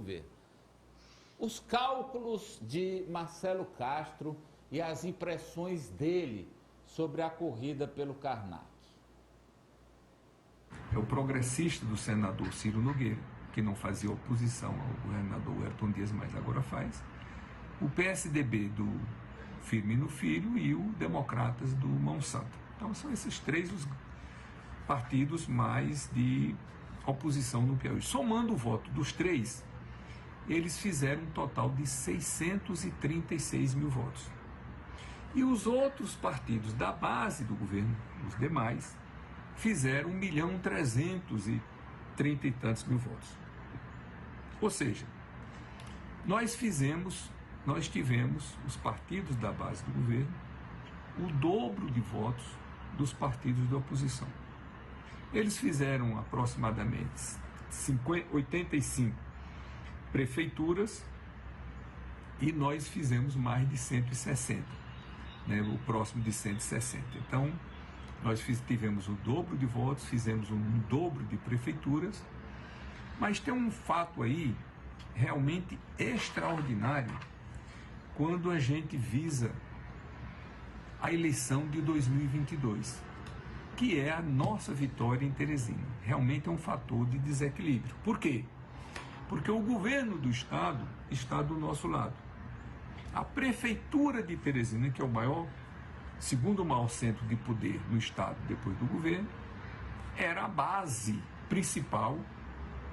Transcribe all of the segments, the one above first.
governo. Os cálculos de Marcelo Castro e as impressões dele sobre a corrida pelo Karnak. É o progressista do senador Ciro Nogueira, que não fazia oposição ao governador Wellington Dias, mas agora faz. O PSDB do Firmino Filho e o Democratas do Monsanto. Então são esses três os partidos mais de oposição no Piauí. Somando o voto dos três, eles fizeram um total de 636 mil votos. E os outros partidos da base do governo, os demais, fizeram 1.330.000 e tantos mil votos. Ou seja, nós tivemos, os partidos da base do governo, o dobro de votos dos partidos da oposição. Eles fizeram aproximadamente 85 prefeituras e nós fizemos mais de 160, né, o próximo de 160. Então, nós tivemos o dobro de votos, fizemos um dobro de prefeituras, mas tem um fato aí realmente extraordinário quando a gente visa a eleição de 2022, que é a nossa vitória em Teresina. Realmente é um fator de desequilíbrio. Por quê? Porque o governo do estado está do nosso lado. A prefeitura de Teresina, que é o segundo maior centro de poder no estado depois do governo, era a base principal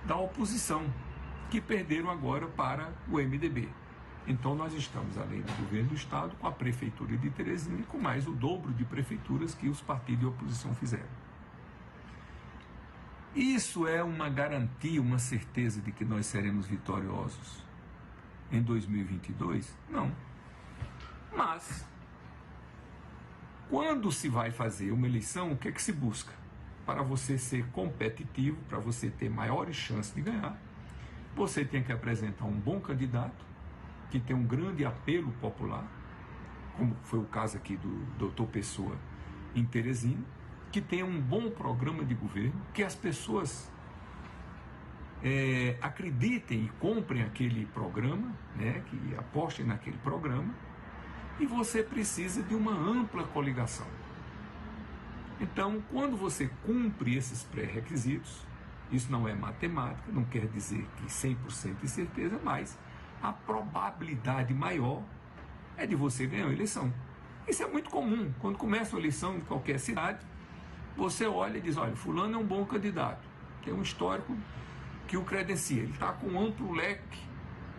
da oposição, que perderam agora para o MDB. Então nós estamos, além do governo do estado, com a prefeitura de Teresina e com mais o dobro de prefeituras que os partidos de oposição fizeram. Isso é uma garantia, uma certeza de que nós seremos vitoriosos em 2022? Não. Mas, quando se vai fazer uma eleição, o que é que se busca? Para você ser competitivo, para você ter maiores chances de ganhar, você tem que apresentar um bom candidato, que tem um grande apelo popular, como foi o caso aqui do Dr. Pessoa em Teresina, que tenha um bom programa de governo, que as pessoas acreditem e comprem aquele programa, né, que apostem naquele programa, e você precisa de uma ampla coligação. Então, quando você cumpre esses pré-requisitos, isso não é matemática, não quer dizer que 100% de certeza, mas a probabilidade maior é de você ganhar a eleição. Isso é muito comum. Quando começa a eleição em qualquer cidade, você olha e diz, olha, fulano é um bom candidato, tem um histórico que o credencia, ele está com um amplo leque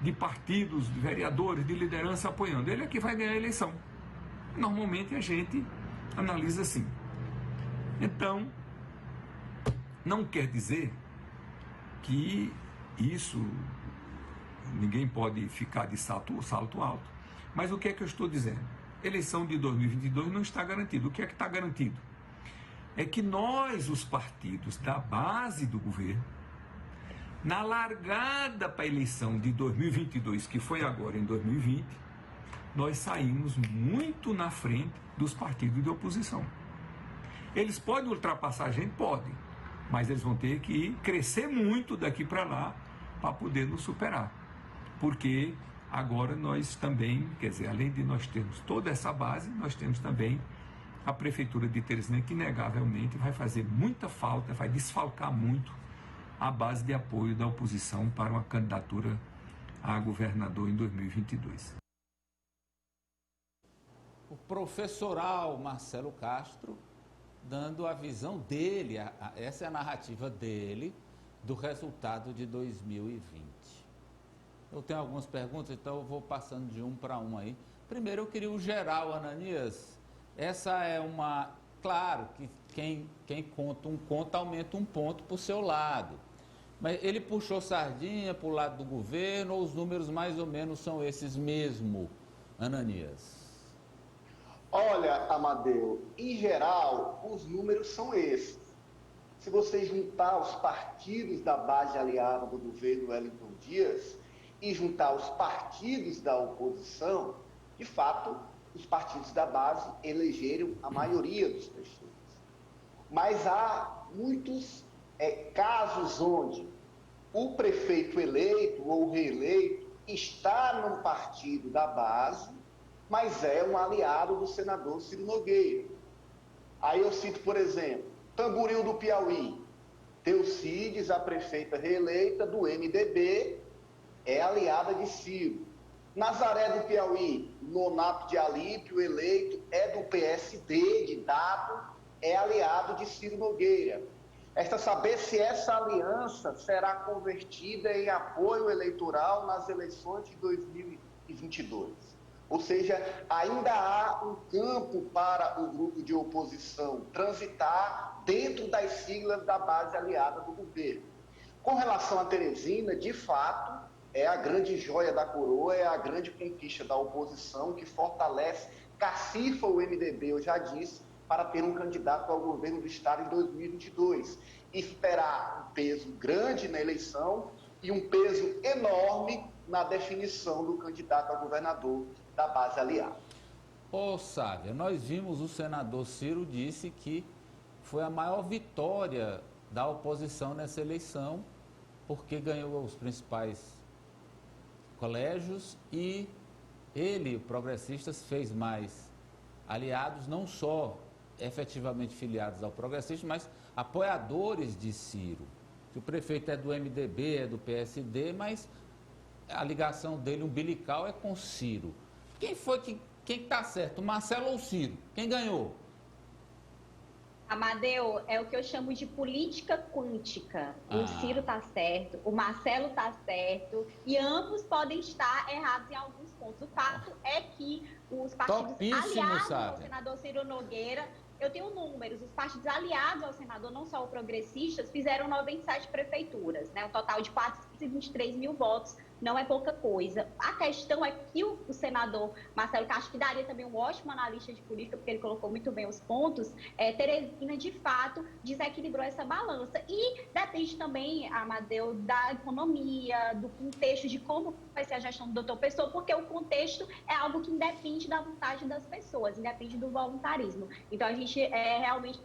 de partidos, de vereadores, de liderança apoiando, ele é que vai ganhar a eleição. Normalmente a gente analisa assim. Então, não quer dizer que isso, ninguém pode ficar de salto alto, mas o que é que eu estou dizendo? Eleição de 2022 não está garantido. O que é que está garantido? É que nós, os partidos da base do governo, na largada para a eleição de 2022, que foi agora em 2020, nós saímos muito na frente dos partidos de oposição. Eles podem ultrapassar a gente? Podem, mas eles vão ter que crescer muito daqui para lá para poder nos superar. Porque agora nós também, quer dizer, além de nós termos toda essa base, nós temos também a Prefeitura de Teresina, que inegavelmente vai fazer muita falta, vai desfalcar muito a base de apoio da oposição para uma candidatura a governador em 2022. O professoral Marcelo Castro dando a visão dele, essa é a narrativa dele, do resultado de 2020. Eu tenho algumas perguntas, então eu vou passando de um para um aí. Primeiro eu queria o geral, Ananias. Essa é uma... Claro que quem conta um conto aumenta um ponto para o seu lado. Mas ele puxou sardinha para o lado do governo ou os números mais ou menos são esses mesmo, Ananias? Olha, Amadeu, em geral, os números são esses. Se você juntar os partidos da base aliada do governo Wellington Dias e juntar os partidos da oposição, de fato, os partidos da base elegeram a maioria dos prefeitos. Mas há muitos casos onde o prefeito eleito ou reeleito está no partido da base, mas é um aliado do senador Ciro Nogueira. Aí eu cito, por exemplo, Tamboril do Piauí, Teucides, a prefeita reeleita do MDB, é aliada de Ciro. Nazaré do Piauí, Nonato de Alípio, eleito, é do PSD, de Dado, é aliado de Ciro Nogueira. Resta saber se essa aliança será convertida em apoio eleitoral nas eleições de 2022. Ou seja, ainda há um campo para o grupo de oposição transitar dentro das siglas da base aliada do governo. Com relação a Teresina, de fato, é a grande joia da coroa, é a grande conquista da oposição que fortalece, cacifa o MDB, eu já disse, para ter um candidato ao governo do Estado em 2022. Isso terá um peso grande na eleição e um peso enorme na definição do candidato a governador da base aliada. Ô Sávia, nós vimos o senador Ciro disse que foi a maior vitória da oposição nessa eleição, porque ganhou os principais colégios e ele, Progressistas, fez mais aliados, não só efetivamente filiados ao Progressista, mas apoiadores de Ciro. Que o prefeito é do MDB, é do PSD, mas a ligação dele umbilical é com Ciro. Quem está certo, Marcelo ou Ciro? Quem ganhou? Amadeu, é o que eu chamo de política quântica. O Ciro está certo, o Marcelo está certo, e ambos podem estar errados em alguns pontos. O fato é que os partidos aliados ao senador Ciro Nogueira, eu tenho números, os partidos aliados ao senador, não só os progressistas, fizeram 97 prefeituras, né? Um total de 423 mil votos, não é pouca coisa. A questão é que o senador Marcelo Castro, que daria também um ótimo analista de política, porque ele colocou muito bem os pontos, Teresina, de fato, desequilibrou essa balança. E depende também, Amadeu, da economia, do contexto, de como vai ser a gestão do doutor Pessoa, porque o contexto é algo que independe da vontade das pessoas, independe do voluntarismo. Então, a gente realmente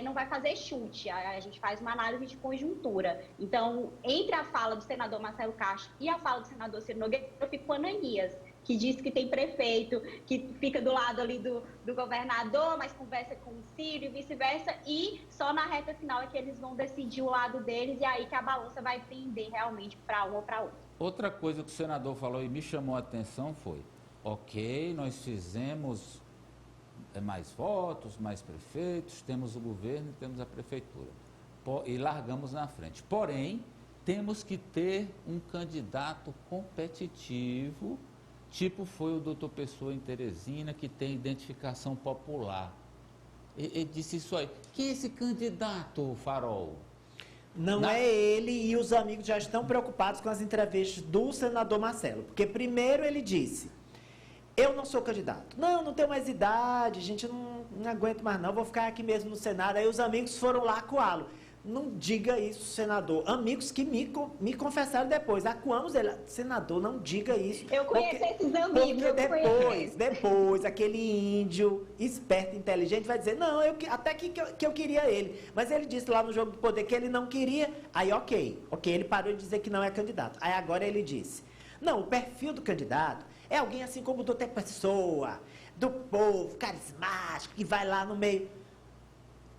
não vai fazer chute, a gente faz uma análise de conjuntura. Então, entre a fala do senador Marcelo Castro e a fala do senador Ciro Nogueira, eu fico com Ananias, que diz que tem prefeito, que fica do lado ali do governador, mas conversa com o Ciro e vice-versa, e só na reta final é que eles vão decidir o lado deles, e aí que a balança vai pender realmente para um ou para outro. Outra coisa que o senador falou e me chamou a atenção foi, ok, nós fizemos mais votos, mais prefeitos, temos o governo e temos a prefeitura. E largamos na frente. Porém, temos que ter um candidato competitivo, tipo foi o doutor Pessoa em Teresina, que tem identificação popular. Ele disse isso aí. Quem é esse candidato, Farol? Não é ele, e os amigos já estão preocupados com as entrevistas do senador Marcelo. Porque primeiro ele disse: eu não sou candidato. Não tenho mais idade, gente, não aguento mais não, vou ficar aqui mesmo no Senado. Aí os amigos foram lá acuá-lo. Não diga isso, senador. Amigos que me confessaram depois. Acuamos ele. Senador, não diga isso. Eu conheço esses amigos. Porque depois, aquele índio esperto, inteligente, vai dizer, não, até que eu queria ele. Mas ele disse lá no Jogo do Poder que ele não queria. Aí, ok, ele parou de dizer que não é candidato. Aí agora ele disse, não, o perfil do candidato é alguém assim como o doutor Pessoa, do povo, carismático, que vai lá no meio,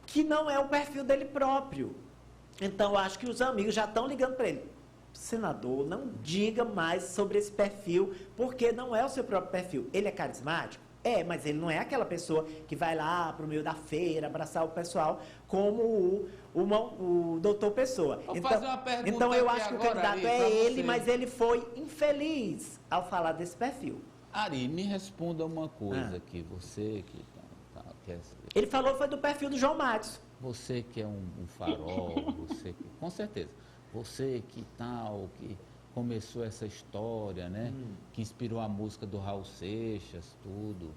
que não é o perfil dele próprio. Então, eu acho que os amigos já estão ligando para ele. Senador, não diga mais sobre esse perfil, porque não é o seu próprio perfil. Ele é carismático? É, mas ele não é aquela pessoa que vai lá para o meio da feira, abraçar o pessoal, como o doutor Pessoa. Então, eu acho que o candidato é ele, mas ele foi infeliz ao falar desse perfil. Ari, me responda uma coisa aqui, você que ele falou foi do perfil do João Matos. Você que é um farol, você que, com certeza, você que começou essa história, né? Que inspirou a música do Raul Seixas, tudo,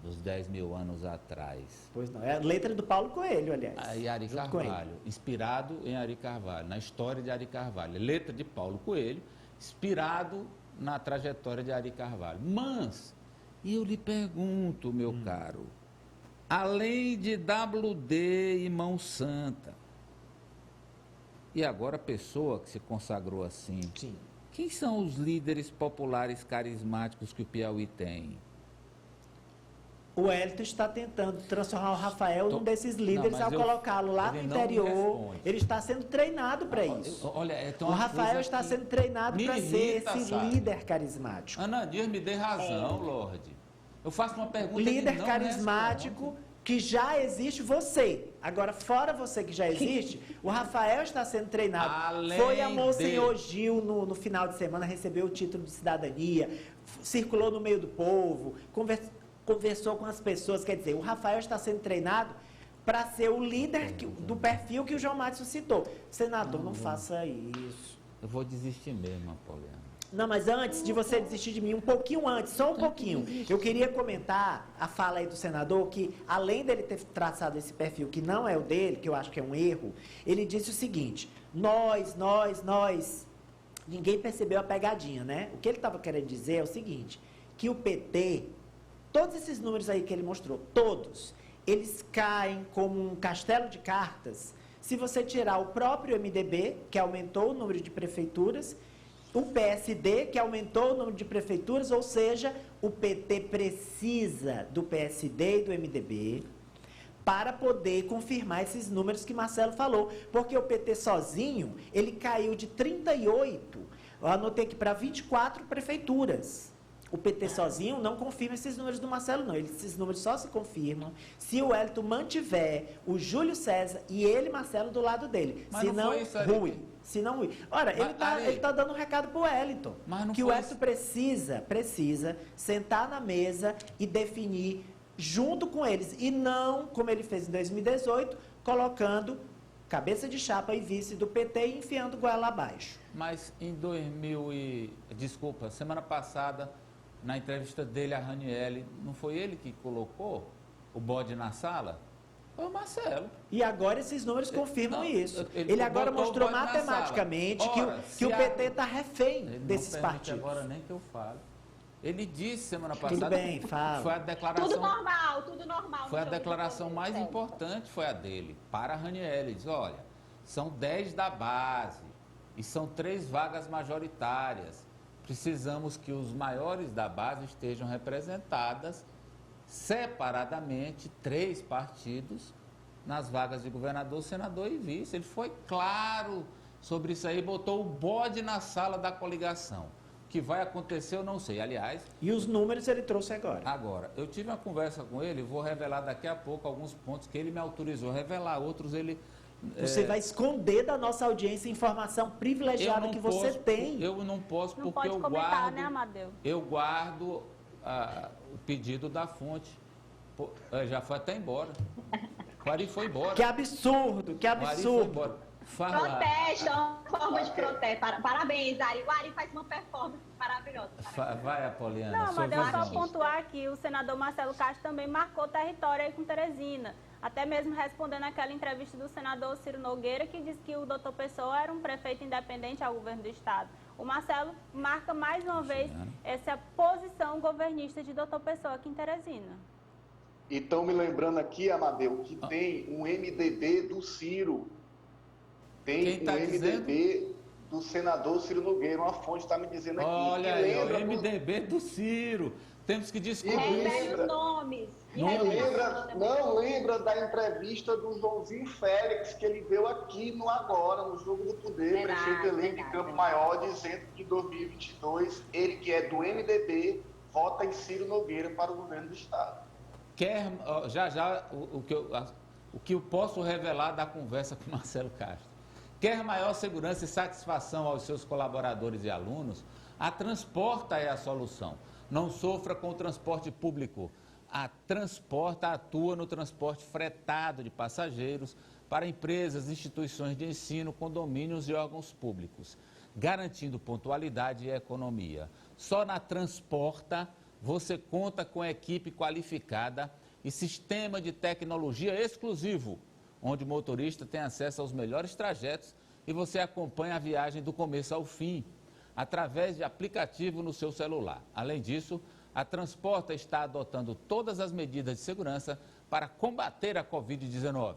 dos 10 mil anos atrás. Pois não, é a letra do Paulo Coelho, aliás. E Ari Carvalho, inspirado em Ari Carvalho, na história de Ari Carvalho. Letra de Paulo Coelho, inspirado na trajetória de Ari Carvalho. Mas, eu lhe pergunto, meu caro, além de WD e Mão Santa, E agora a pessoa que se consagrou assim. Sim. Quem são os líderes populares carismáticos que o Piauí tem? O Wellington está tentando transformar o Rafael num desses líderes mas ao colocá-lo lá no ele não me interior. responde. Ele está sendo treinado para isso. Olha, tem O uma Rafael coisa está que sendo treinado me para ser irrita, esse sabe? líder carismático. Ana Dias me dê razão, Lorde. Eu faço uma pergunta Líder ele não carismático responde. que já existe você. Agora, fora você que já existe, o Rafael está sendo treinado. Além Foi a Monsenhor de- Gil no final de semana, recebeu o título de cidadania, circulou no meio do povo, conversou com as pessoas. Quer dizer, o Rafael está sendo treinado para ser o líder do perfil que o João Madison citou. Senador, não faça isso. Eu vou desistir mesmo, Apoliana. Não, mas antes de você desistir de mim, um pouquinho antes, só um pouquinho, eu queria comentar a fala aí do senador, que além dele ter traçado esse perfil que não é o dele, que eu acho que é um erro, ele disse o seguinte: nós, ninguém percebeu a pegadinha, né? O que ele estava querendo dizer é o seguinte, que o PT, todos esses números aí que ele mostrou, todos, eles caem como um castelo de cartas se você tirar o próprio MDB, que aumentou o número de prefeituras, o PSD, que aumentou o número de prefeituras, ou seja, o PT precisa do PSD e do MDB para poder confirmar esses números que Marcelo falou. Porque o PT sozinho, ele caiu de 38, eu anotei aqui, para 24 prefeituras. O PT sozinho não confirma esses números do Marcelo, não. Esses números só se confirmam se o Wellington mantiver o Júlio César e ele, Marcelo, do lado dele. Mas Se não não, foi isso aí ruim. Se não, ruim. Ora, Mas, ele tá dando um recado pro Wellington. Mas não Que o foi Wellington precisa sentar na mesa e definir junto com eles. E não, como ele fez em 2018, colocando cabeça de chapa e vice do PT e enfiando goela abaixo. Mas em semana passada, na entrevista dele a Ranieri, não foi ele que colocou o bode na sala? Foi o Marcelo. E agora esses números confirmam Não, isso. ele Ele agora botou o mostrou bode na matematicamente sala. Ora, que o se PT está refém Ele desses não permite partidos. agora nem que eu fale. Ele disse semana Tudo passada. bem, fala. Foi a declaração. Tudo normal. Foi a no jogo declaração do mais poder, importante, foi a dele, para a Ranieri. Ele diz, olha, são 10 da base e são 3 vagas majoritárias. Precisamos que os maiores da base estejam representadas separadamente, 3 partidos, nas vagas de governador, senador e vice. Ele foi claro sobre isso aí, botou o bode na sala da coligação. O que vai acontecer eu não sei. Aliás, E os números ele trouxe agora. agora, eu tive uma conversa com ele, vou revelar daqui a pouco alguns pontos que ele me autorizou a revelar, outros ele... Você vai esconder da nossa audiência informação privilegiada que você tem. Eu não posso Não porque pode eu comentar, guardo... né, Amadeu? Eu guardo o pedido da fonte. Pô, já foi até embora. O Ari foi embora. Que absurdo, que O Ari foi absurdo. embora. Fala. Protesto, é uma forma de protesto. Parabéns, Ari. O Ari faz uma performance maravilhosa. Vai, Apoliana. Não, sua mas eu só visão. pontuar que o senador Marcelo Castro também marcou território aí com Teresina. Até mesmo respondendo aquela entrevista do senador Ciro Nogueira, que disse que o doutor Pessoa era um prefeito independente ao governo do Estado. O Marcelo marca mais uma vez essa posição governista de doutor Pessoa aqui em Teresina. E estão me lembrando aqui, Amadeu, que tem um MDB do Ciro. Tem Quem tá um MDB do senador Ciro Nogueira. Uma fonte está me dizendo aqui. Olha que aí, lembra o MDB do Ciro. Temos que descobrir. Revele os nomes. Não lembra da entrevista do Joãozinho Félix que ele deu aqui no Agora, no Jogo do Poder, Verdade, prefeito eleito de verdade. Campo Maior, dizendo que em 2022, ele que é do MDB, vota em Ciro Nogueira para o governo do Estado. O que eu posso revelar da conversa com Marcelo Castro. Quer maior segurança e satisfação aos seus colaboradores e alunos? A Transporta é a solução. Não sofra com o transporte público. A Transporta atua no transporte fretado de passageiros para empresas, instituições de ensino, condomínios e órgãos públicos, garantindo pontualidade e economia. Só na Transporta você conta com equipe qualificada e sistema de tecnologia exclusivo, onde o motorista tem acesso aos melhores trajetos e você acompanha a viagem do começo ao fim, através de aplicativo no seu celular. Além disso, a Transporta está adotando todas as medidas de segurança para combater a Covid-19.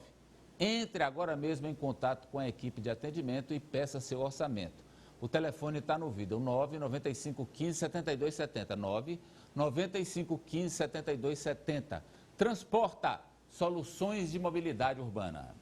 Entre agora mesmo em contato com a equipe de atendimento e peça seu orçamento. O telefone está no vídeo, 99515-7270, 99515-7270. Transporta Soluções de Mobilidade Urbana.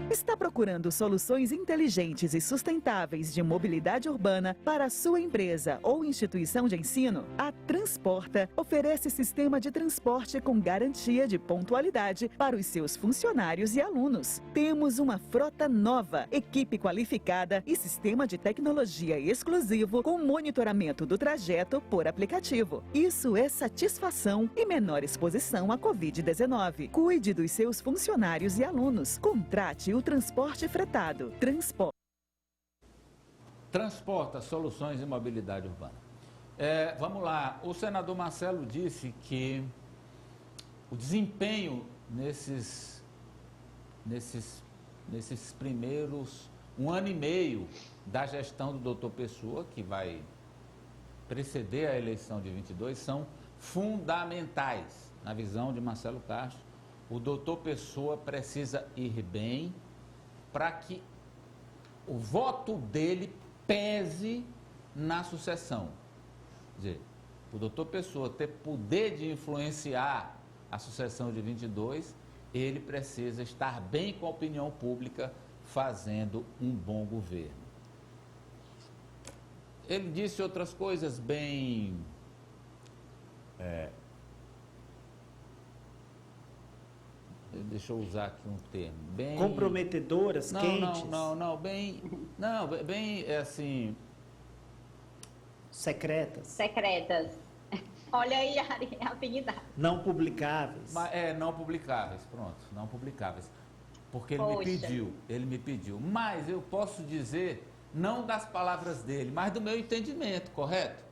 Está procurando soluções inteligentes e sustentáveis de mobilidade urbana para a sua empresa ou instituição de ensino? A Transporta oferece sistema de transporte com garantia de pontualidade para os seus funcionários e alunos. Temos uma frota nova, equipe qualificada e sistema de tecnologia exclusivo com monitoramento do trajeto por aplicativo. Isso é satisfação e menor exposição à Covid-19. Cuide dos seus funcionários e alunos. Contrate o transporte fretado. Transporta Soluções de Mobilidade Urbana. Vamos lá, o senador Marcelo disse que o desempenho nesses primeiros 1 ano e meio da gestão do doutor Pessoa, que vai preceder a eleição de 22, são fundamentais. Na visão de Marcelo Castro, o doutor Pessoa precisa ir bem para que o voto dele pese na sucessão. Quer dizer, o doutor Pessoa ter poder de influenciar a sucessão de 22, ele precisa estar bem com a opinião pública, fazendo um bom governo. Ele disse outras coisas bem... deixa eu usar aqui um termo, bem... comprometedoras, quentes? Bem, assim... Secretas. Olha aí a afinidade. Não publicáveis. Não publicáveis, pronto, não publicáveis. Porque ele me pediu. Mas eu posso dizer, não das palavras dele, mas do meu entendimento, correto?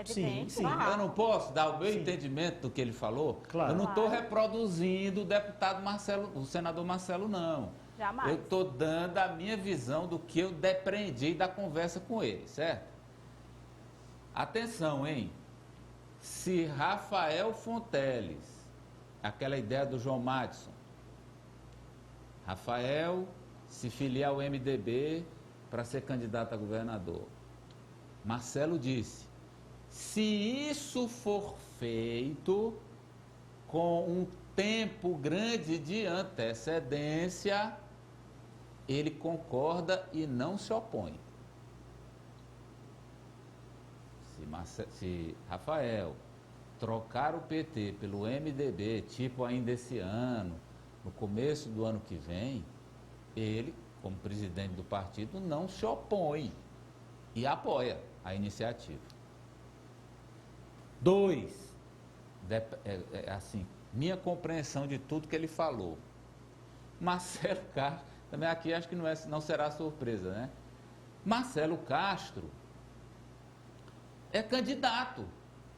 Sim. Eu não posso dar o meu entendimento do que ele falou? Claro. Eu não estou reproduzindo o deputado Marcelo, o senador Marcelo, não. Jamais. Eu estou dando a minha visão do que eu depreendi da conversa com ele, certo? Atenção, hein? Se Rafael Fonteles, aquela ideia do João Madison, Rafael se filia ao MDB para ser candidato a governador. Marcelo disse, se isso for feito com um tempo grande de antecedência, ele concorda e não se opõe. Se Rafael trocar o PT pelo MDB, tipo ainda esse ano, no começo do ano que vem, ele, como presidente do partido, não se opõe e apoia a iniciativa. 2, assim, minha compreensão de tudo que ele falou. Marcelo Castro, também aqui acho que não será surpresa, né? Marcelo Castro é candidato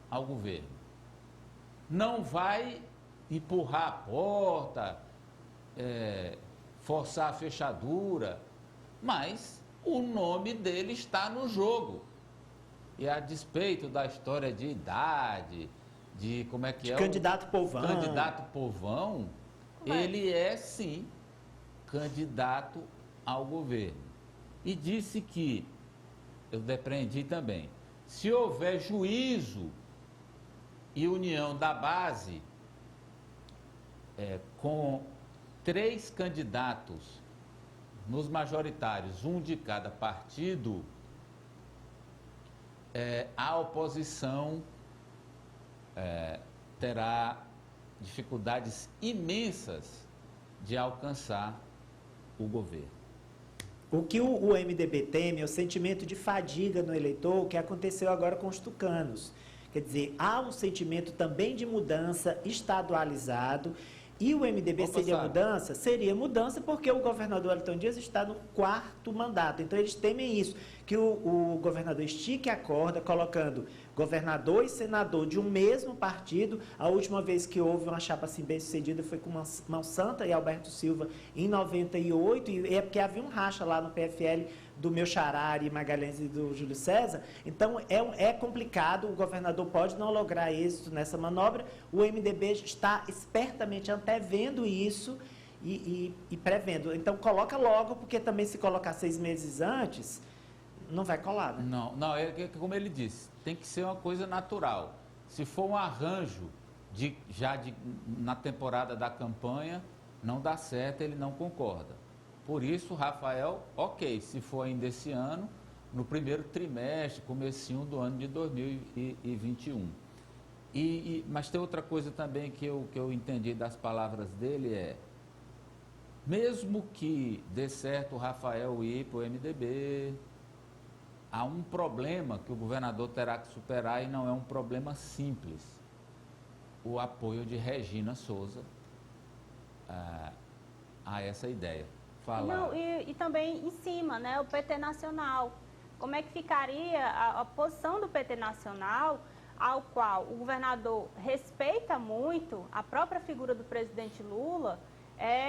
ao governo. Não vai empurrar a porta, forçar a fechadura, mas o nome dele está no jogo. E a despeito da história de idade, de como é que é candidato povão. Candidato povão, ele é sim candidato ao governo. E disse que, eu depreendi também, se houver juízo e união da base, com 3 candidatos nos majoritários, um de cada partido, a oposição terá dificuldades imensas de alcançar o governo. O que o MDB teme é o sentimento de fadiga no eleitor, o que aconteceu agora com os tucanos. Quer dizer, há um sentimento também de mudança estadualizado. E o MDB seria mudança? Seria mudança porque o governador Wellington Dias está no 4º mandato. Então, eles temem isso, que o governador estique a corda, colocando governador e senador de um mesmo partido. A última vez que houve uma chapa assim bem sucedida foi com Mão Santa e Alberto Silva em 98, e é porque havia um racha lá no PFL do meu xará Ari Magalhães e do Júlio César. Então, é complicado, o governador pode não lograr êxito nessa manobra. O MDB está espertamente antevendo isso e prevendo. Então, coloca logo, porque também se colocar 6 meses antes, não vai colar, né? Não, como ele disse, tem que ser uma coisa natural. Se for um arranjo na temporada da campanha, não dá certo, ele não concorda. Por isso, Rafael, ok, se for ainda esse ano, no primeiro trimestre, comecinho do ano de 2021. Mas tem outra coisa também que eu entendi das palavras dele mesmo que dê certo o Rafael ir para o MDB, há um problema que o governador terá que superar e não é um problema simples. O apoio de Regina Souza a essa ideia. Fala. Não, e também em cima, né, o PT Nacional. Como é que ficaria a posição do PT Nacional, ao qual o governador respeita muito a própria figura do presidente Lula,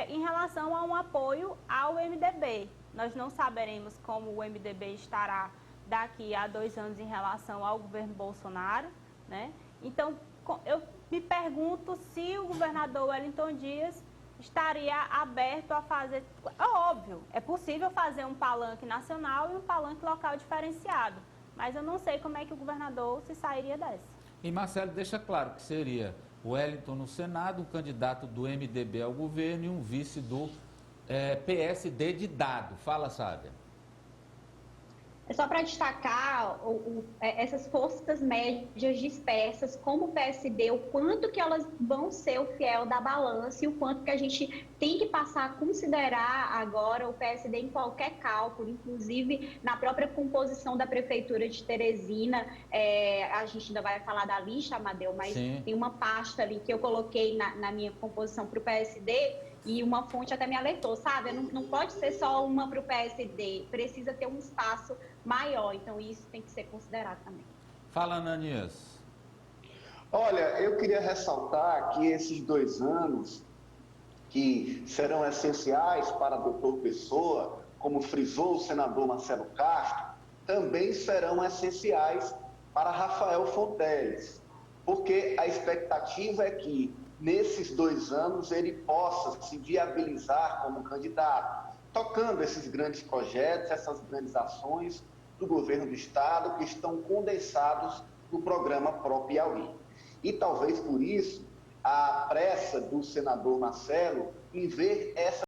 em relação a um apoio ao MDB. Nós não saberemos como o MDB estará daqui a 2 anos em relação ao governo Bolsonaro, né? Então, eu me pergunto se o governador Wellington Dias estaria aberto a fazer... Óbvio, é possível fazer um palanque nacional e um palanque local diferenciado, mas eu não sei como é que o governador se sairia dessa. E Marcelo deixa claro que seria o Wellington no Senado, um candidato do MDB ao governo e um vice do PSD de dado. Fala, Sábia. É só para destacar essas forças médias dispersas, como o PSD, o quanto que elas vão ser o fiel da balança e o quanto que a gente tem que passar a considerar agora o PSD em qualquer cálculo, inclusive na própria composição da Prefeitura de Teresina. A gente ainda vai falar da lista, Amadeu, mas sim, tem uma pasta ali que eu coloquei na minha composição para o PSD, e uma fonte até me alertou, sabe? Não pode ser só uma para o PSD, precisa ter um espaço maior, então isso tem que ser considerado também. Fala, Ananias. Olha, eu queria ressaltar que esses 2 anos que serão essenciais para doutor Pessoa, como frisou o senador Marcelo Castro, também serão essenciais para Rafael Fonteles, porque a expectativa é que nesses 2 anos ele possa se viabilizar como candidato, tocando esses grandes projetos, essas grandes ações do governo do Estado que estão condensados no programa Pro Piauí. E talvez por isso a pressa do senador Marcelo em ver essa